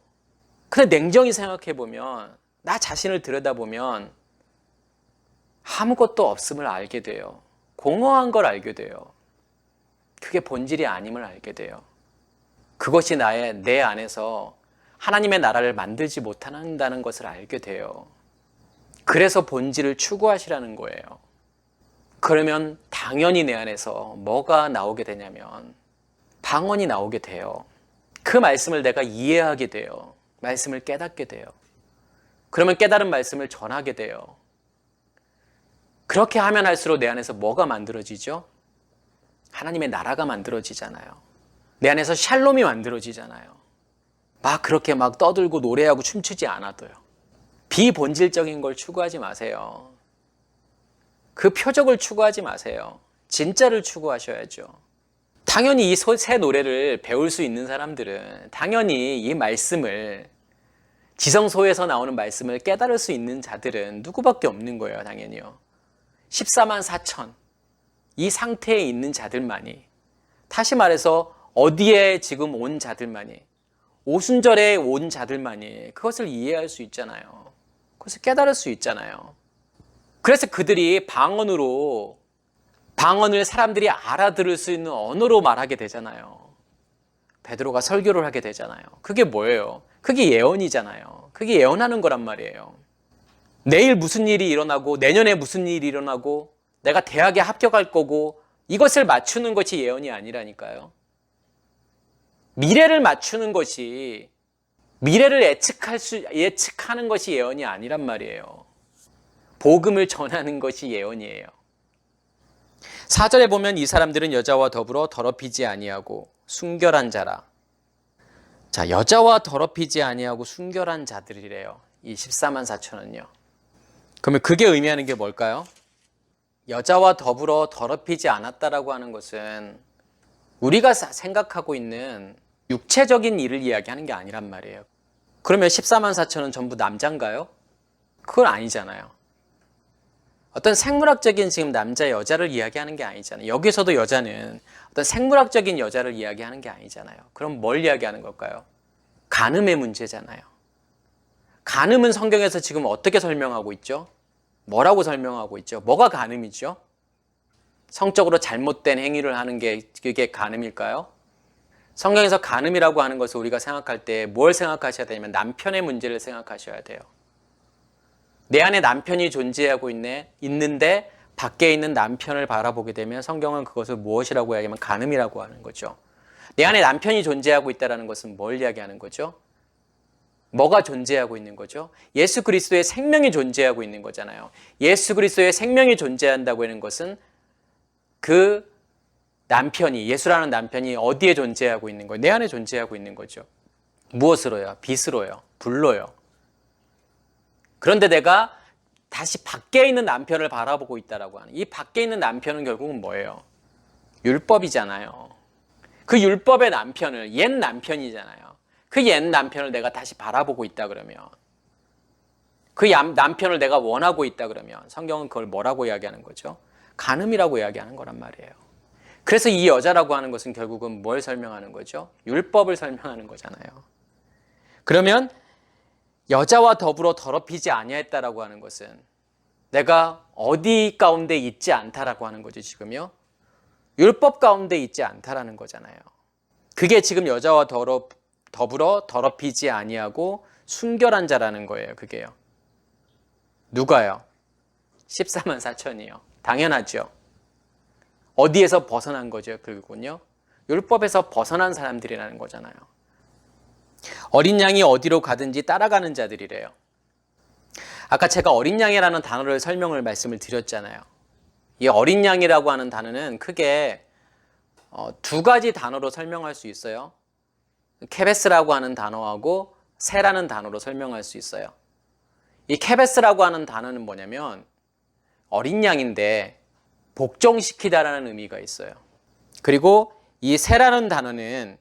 A: 근데 냉정히 생각해 보면 나 자신을 들여다보면 아무것도 없음을 알게 돼요. 공허한 걸 알게 돼요. 그게 본질이 아님을 알게 돼요. 그것이 내 안에서 하나님의 나라를 만들지 못한다는 것을 알게 돼요. 그래서 본질을 추구하시라는 거예요. 그러면 당연히 내 안에서 뭐가 나오게 되냐면 방언이 나오게 돼요. 그 말씀을 내가 이해하게 돼요. 말씀을 깨닫게 돼요. 그러면 깨달은 말씀을 전하게 돼요. 그렇게 하면 할수록 내 안에서 뭐가 만들어지죠? 하나님의 나라가 만들어지잖아요. 내 안에서 샬롬이 만들어지잖아요. 막 그렇게 막 떠들고 노래하고 춤추지 않아도요. 비본질적인 걸 추구하지 마세요. 그 표적을 추구하지 마세요. 진짜를 추구하셔야죠. 당연히 이 새 노래를 배울 수 있는 사람들은 당연히 이 말씀을 지성소에서 나오는 말씀을 깨달을 수 있는 자들은 누구밖에 없는 거예요, 당연히요. 14만 4천. 이 상태에 있는 자들만이, 다시 말해서 어디에 지금 온 자들만이, 오순절에 온 자들만이 그것을 이해할 수 있잖아요. 그것을 깨달을 수 있잖아요. 그래서 그들이 방언을 사람들이 알아들을 수 있는 언어로 말하게 되잖아요. 베드로가 설교를 하게 되잖아요. 그게 뭐예요? 그게 예언이잖아요. 그게 예언하는 거란 말이에요. 내일 무슨 일이 일어나고 내년에 무슨 일이 일어나고 내가 대학에 합격할 거고 이것을 맞추는 것이 예언이 아니라니까요. 미래를 맞추는 것이, 미래를 예측하는 것이 예언이 아니란 말이에요. 복음을 전하는 것이 예언이에요. 4절에 보면 이 사람들은 여자와 더불어 더럽히지 아니하고 순결한 자라. 자, 여자와 더럽히지 아니하고 순결한 자들이래요. 이 14만 4천은요. 그러면 그게 의미하는 게 뭘까요? 여자와 더불어 더럽히지 않았다라고 하는 것은 우리가 생각하고 있는 육체적인 일을 이야기하는 게 아니란 말이에요. 그러면 14만 4천은 전부 남자인가요? 그건 아니잖아요. 어떤 생물학적인 지금 남자 여자를 이야기하는 게 아니잖아요. 여기서도 여자는 어떤 생물학적인 여자를 이야기하는 게 아니잖아요. 그럼 뭘 이야기하는 걸까요? 간음의 문제잖아요. 간음은 성경에서 지금 어떻게 설명하고 있죠? 뭐라고 설명하고 있죠? 뭐가 간음이죠? 성적으로 잘못된 행위를 하는 게 그게 간음일까요? 성경에서 간음이라고 하는 것을 우리가 생각할 때 뭘 생각하셔야 되냐면 남편의 문제를 생각하셔야 돼요. 내 안에 남편이 존재하고 있는데 밖에 있는 남편을 바라보게 되면 성경은 그것을 무엇이라고 이야기하면 간음이라고 하는 거죠. 내 안에 남편이 존재하고 있다는 것은 뭘 이야기하는 거죠? 뭐가 존재하고 있는 거죠? 예수 그리스도의 생명이 존재하고 있는 거잖아요. 예수 그리스도의 생명이 존재한다고 하는 것은 그 남편이, 예수라는 남편이 어디에 존재하고 있는 거예요? 내 안에 존재하고 있는 거죠. 무엇으로요? 빛으로요. 불로요. 그런데 내가 다시 밖에 있는 남편을 바라보고 있다라고 하는, 이 밖에 있는 남편은 결국은 뭐예요? 율법이잖아요. 그 율법의 남편을, 옛 남편이잖아요. 그 옛 남편을 내가 다시 바라보고 있다 그러면, 그 남편을 내가 원하고 있다 그러면 성경은 그걸 뭐라고 이야기하는 거죠? 간음이라고 이야기하는 거란 말이에요. 그래서 이 여자라고 하는 것은 결국은 뭘 설명하는 거죠? 율법을 설명하는 거잖아요. 그러면 여자와 더불어 더럽히지 아니했다라고 하는 것은 내가 어디 가운데 있지 않다라고 하는 거죠, 지금요. 율법 가운데 있지 않다라는 거잖아요. 그게 지금 여자와 더불어 더럽히지 아니하고 순결한 자라는 거예요, 그게요. 누가요? 14만 4천이요. 당연하죠. 어디에서 벗어난 거죠, 결국은요? 율법에서 벗어난 사람들이라는 거잖아요. 어린 양이 어디로 가든지 따라가는 자들이래요. 아까 제가 어린 양이라는 단어를 말씀을 드렸잖아요. 이 어린 양이라고 하는 단어는 크게 두 가지 단어로 설명할 수 있어요. 케베스라고 하는 단어하고 새라는 단어로 설명할 수 있어요. 이 케베스라고 하는 단어는 뭐냐면 어린 양인데 복종시키다라는 의미가 있어요. 그리고 이 새라는 단어는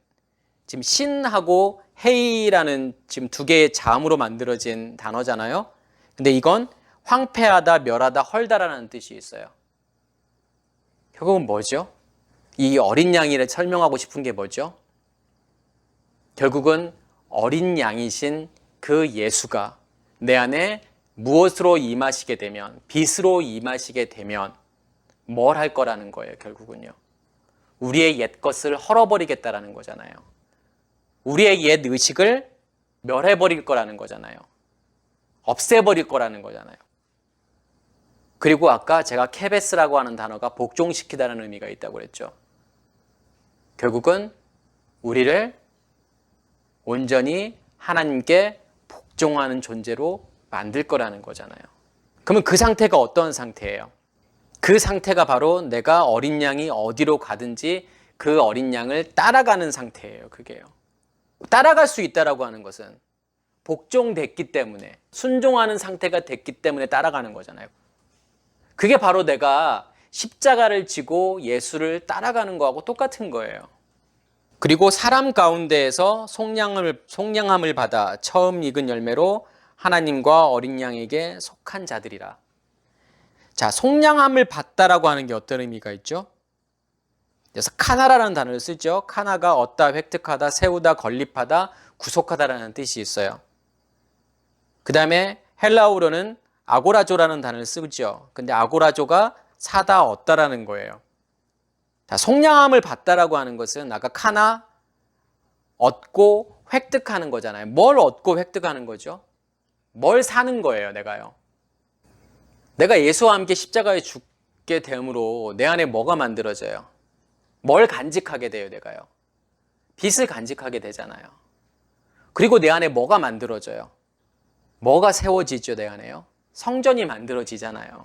A: 지금 신하고 헤이라는 지금 두 개의 자음으로 만들어진 단어잖아요. 근데 이건 황폐하다, 멸하다, 헐다라는 뜻이 있어요. 결국은 뭐죠? 이 어린 양이를 설명하고 싶은 게 뭐죠? 결국은 어린 양이신 그 예수가 내 안에 무엇으로 임하시게 되면, 빛으로 임하시게 되면 뭘 할 거라는 거예요, 결국은요. 우리의 옛 것을 헐어버리겠다라는 거잖아요. 우리의 옛 의식을 멸해버릴 거라는 거잖아요. 없애버릴 거라는 거잖아요. 그리고 아까 제가 케베스라고 하는 단어가 복종시키다는 의미가 있다고 그랬죠. 결국은 우리를 온전히 하나님께 복종하는 존재로 만들 거라는 거잖아요. 그러면 그 상태가 어떤 상태예요? 그 상태가 바로 내가 어린 양이 어디로 가든지 그 어린 양을 따라가는 상태예요. 그게요. 따라갈 수 있다라고 하는 것은 복종됐기 때문에, 순종하는 상태가 됐기 때문에 따라가는 거잖아요. 그게 바로 내가 십자가를 지고 예수를 따라가는 거하고 똑같은 거예요. 그리고 사람 가운데에서 속량함을 받아 처음 익은 열매로 하나님과 어린 양에게 속한 자들이라. 자, 속량함을 받다라고 하는 게 어떤 의미가 있죠? 그래서 카나라는 단어를 쓰죠. 카나가 얻다, 획득하다, 세우다, 건립하다, 구속하다라는 뜻이 있어요. 그 다음에 헬라어로는 아고라조라는 단어를 쓰죠. 근데 아고라조가 사다, 얻다라는 거예요. 자, 속량함을 받다라고 하는 것은 아까 카나, 얻고 획득하는 거잖아요. 뭘 얻고 획득하는 거죠? 뭘 사는 거예요, 내가요. 내가 예수와 함께 십자가에 죽게 됨으로 내 안에 뭐가 만들어져요? 뭘 간직하게 돼요, 내가요? 빛을 간직하게 되잖아요. 그리고 내 안에 뭐가 만들어져요? 뭐가 세워지죠, 내 안에요? 성전이 만들어지잖아요.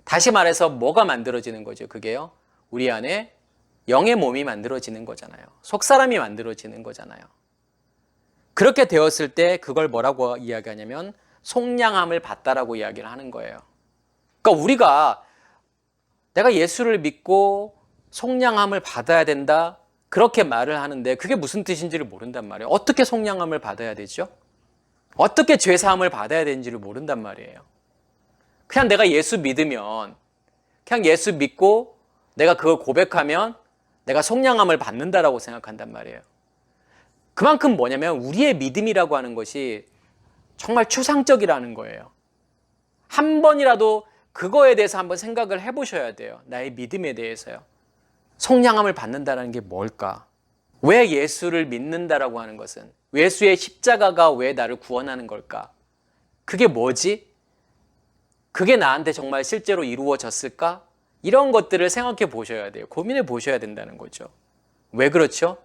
A: 다시 말해서 뭐가 만들어지는 거죠, 그게요? 우리 안에 영의 몸이 만들어지는 거잖아요. 속사람이 만들어지는 거잖아요. 그렇게 되었을 때 그걸 뭐라고 이야기하냐면 속량함을 받다라고 이야기를 하는 거예요. 그러니까 우리가 내가 예수를 믿고 속량함을 받아야 된다 그렇게 말을 하는데 그게 무슨 뜻인지를 모른단 말이에요. 어떻게 속량함을 받아야 되죠? 어떻게 죄사함을 받아야 되는지를 모른단 말이에요. 그냥 내가 예수 믿으면 그냥 예수 믿고 내가 그걸 고백하면 내가 속량함을 받는다라고 생각한단 말이에요. 그만큼 뭐냐면 우리의 믿음이라고 하는 것이 정말 추상적이라는 거예요. 한 번이라도 그거에 대해서 한번 생각을 해보셔야 돼요. 나의 믿음에 대해서요. 속량함을 받는다는 게 뭘까? 왜 예수를 믿는다라고 하는 것은? 예수의 십자가가 왜 나를 구원하는 걸까? 그게 뭐지? 그게 나한테 정말 실제로 이루어졌을까? 이런 것들을 생각해 보셔야 돼요. 고민해 보셔야 된다는 거죠. 왜 그렇죠?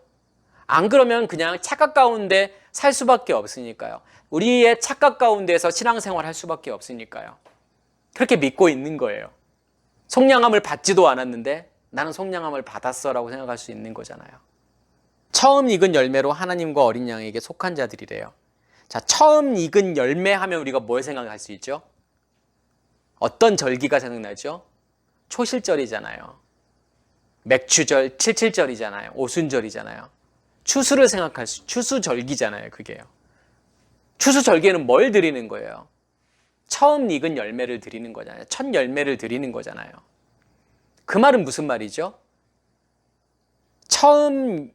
A: 안 그러면 그냥 착각 가운데 살 수밖에 없으니까요. 우리의 착각 가운데서 신앙생활 할 수밖에 없으니까요. 그렇게 믿고 있는 거예요. 속량함을 받지도 않았는데 나는 속량함을 받았어라고 생각할 수 있는 거잖아요. 처음 익은 열매로 하나님과 어린 양에게 속한 자들이래요. 자, 처음 익은 열매 하면 우리가 뭘 생각할 수 있죠? 어떤 절기가 생각나죠? 초실절이잖아요. 맥추절, 칠칠절이잖아요. 오순절이잖아요. 추수를 생각할 수, 추수절기잖아요, 그게요. 추수절기에는 뭘 드리는 거예요? 처음 익은 열매를 드리는 거잖아요. 첫 열매를 드리는 거잖아요. 그 말은 무슨 말이죠? 처음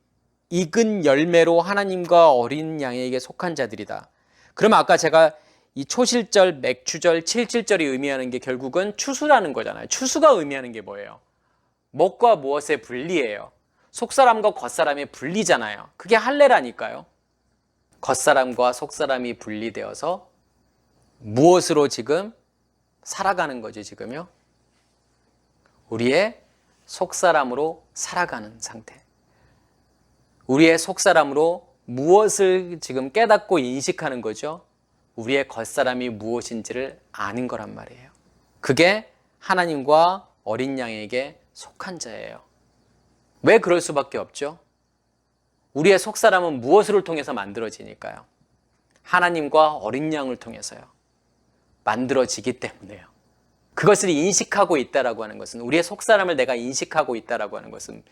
A: 익은 열매로 하나님과 어린 양에게 속한 자들이다. 그러면 아까 제가 이 초실절, 맥추절, 칠칠절이 의미하는 게 결국은 추수라는 거잖아요. 추수가 의미하는 게 뭐예요? 무엇과 무엇의 분리예요. 속사람과 겉사람의 분리잖아요. 그게 할례라니까요. 겉사람과 속사람이 분리되어서 무엇으로 지금 살아가는 거죠, 지금요? 우리의 속사람으로 살아가는 상태. 우리의 속사람으로 무엇을 지금 깨닫고 인식하는 거죠? 우리의 겉사람이 무엇인지를 아는 거란 말이에요. 그게 하나님과 어린 양에게 속한 자예요. 왜 그럴 수밖에 없죠? 우리의 속사람은 무엇을 통해서 만들어지니까요? 하나님과 어린 양을 통해서요. 만들어지기 때문에요. 그것을 인식하고 있다라고 하는 것은, 우리의 속사람을 내가 인식하고 있다라고 하는 것은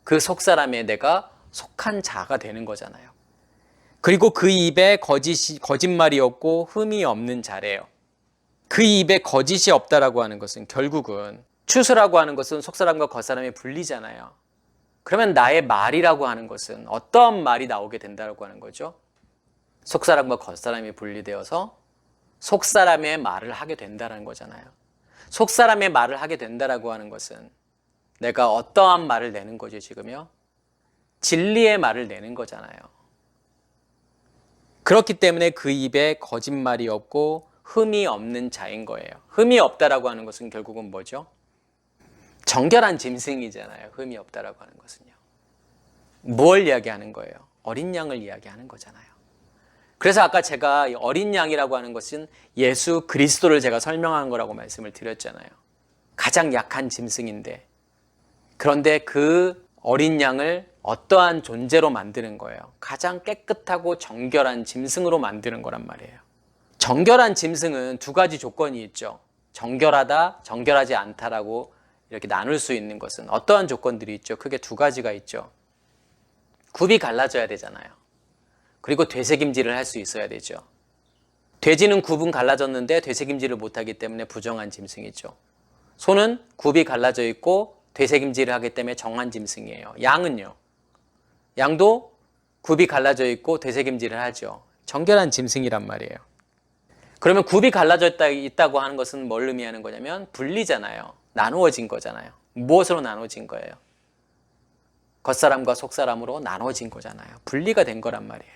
A: 그 속사람에 내가 속한 자가 되는 거잖아요. 그리고 그 입에 거짓말이 없고 흠이 없는 자래요. 그 입에 거짓이 없다라고 하는 것은 결국은 추수라고 하는 것은 속사람과 겉사람의 분리잖아요. 그러면 나의 말이라고 하는 것은 어떤 말이 나오게 된다고 하는 거죠? 속사람과 겉사람이 분리되어서 속사람의 말을 하게 된다는 거잖아요. 속사람의 말을 하게 된다라고 하는 것은 내가 어떠한 말을 내는 거죠, 지금요? 진리의 말을 내는 거잖아요. 그렇기 때문에 그 입에 거짓말이 없고 흠이 없는 자인 거예요. 흠이 없다라고 하는 것은 결국은 뭐죠? 정결한 짐승이잖아요. 흠이 없다라고 하는 것은요. 뭘 이야기하는 거예요? 어린 양을 이야기하는 거잖아요. 그래서 아까 제가 어린 양이라고 하는 것은 예수 그리스도를 제가 설명한 거라고 말씀을 드렸잖아요. 가장 약한 짐승인데, 그런데 그 어린 양을 어떠한 존재로 만드는 거예요? 가장 깨끗하고 정결한 짐승으로 만드는 거란 말이에요. 정결한 짐승은 두 가지 조건이 있죠. 정결하다, 정결하지 않다라고 이렇게 나눌 수 있는 것은 어떠한 조건들이 있죠? 크게 두 가지가 있죠. 굽이 갈라져야 되잖아요. 그리고 되새김질을 할 수 있어야 되죠. 돼지는 굽은 갈라졌는데 되새김질을 못하기 때문에 부정한 짐승이죠. 소는 굽이 갈라져 있고 되새김질을 하기 때문에 정한 짐승이에요. 양은요? 양도 굽이 갈라져 있고 되새김질을 하죠. 정결한 짐승이란 말이에요. 그러면 굽이 갈라져 있다고 하는 것은 뭘 의미하는 거냐면 분리잖아요. 나누어진 거잖아요. 무엇으로 나누어진 거예요? 겉사람과 속사람으로 나누어진 거잖아요. 분리가 된 거란 말이에요.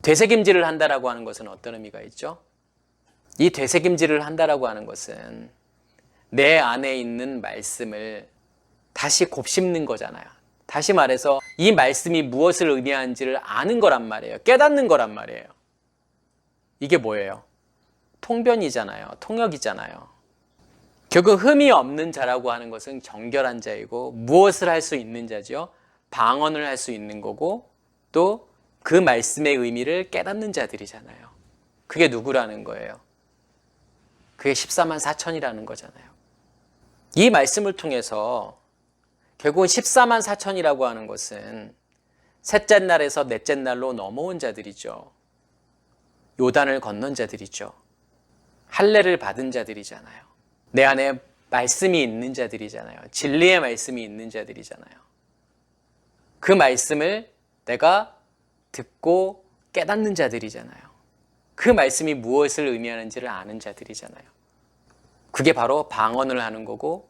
A: 되새김질을 한다라고 하는 것은 어떤 의미가 있죠? 이 되새김질을 한다라고 하는 것은 내 안에 있는 말씀을 다시 곱씹는 거잖아요. 다시 말해서 이 말씀이 무엇을 의미하는지를 아는 거란 말이에요. 깨닫는 거란 말이에요. 이게 뭐예요? 통변이잖아요. 통역이잖아요. 결국 흠이 없는 자라고 하는 것은 정결한 자이고 무엇을 할 수 있는 자죠? 방언을 할 수 있는 거고 또 그 말씀의 의미를 깨닫는 자들이잖아요. 그게 누구라는 거예요? 그게 14만 4천이라는 거잖아요. 이 말씀을 통해서 결국은 14만 4천이라고 하는 것은 셋째 날에서 넷째 날로 넘어온 자들이죠. 요단을 건넌 자들이죠. 할례를 받은 자들이잖아요. 내 안에 말씀이 있는 자들이잖아요. 진리의 말씀이 있는 자들이잖아요. 그 말씀을 내가 듣고 깨닫는 자들이잖아요. 그 말씀이 무엇을 의미하는지를 아는 자들이잖아요. 그게 바로 방언을 하는 거고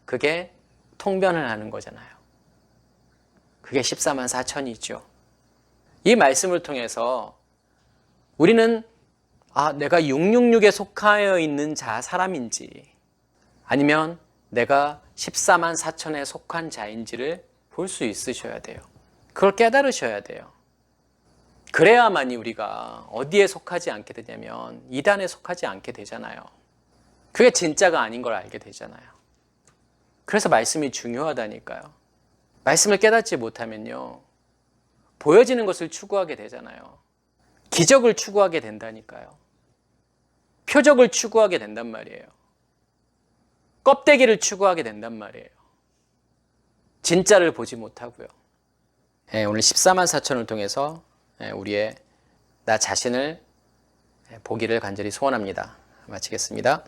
A: 그게 통변을 하는 거잖아요. 그게 14만 4천이죠. 이 말씀을 통해서 우리는 내가 666에 속하여 있는 사람인지 아니면 내가 14만 4천에 속한 자인지를 볼 수 있으셔야 돼요. 그걸 깨달으셔야 돼요. 그래야만이 우리가 어디에 속하지 않게 되냐면 이단에 속하지 않게 되잖아요. 그게 진짜가 아닌 걸 알게 되잖아요. 그래서 말씀이 중요하다니까요. 말씀을 깨닫지 못하면요. 보여지는 것을 추구하게 되잖아요. 기적을 추구하게 된다니까요. 표적을 추구하게 된단 말이에요. 껍데기를 추구하게 된단 말이에요. 진짜를 보지 못하고요. 오늘 14만 4천을 통해서 우리의 나 자신을 보기를 간절히 소원합니다. 마치겠습니다.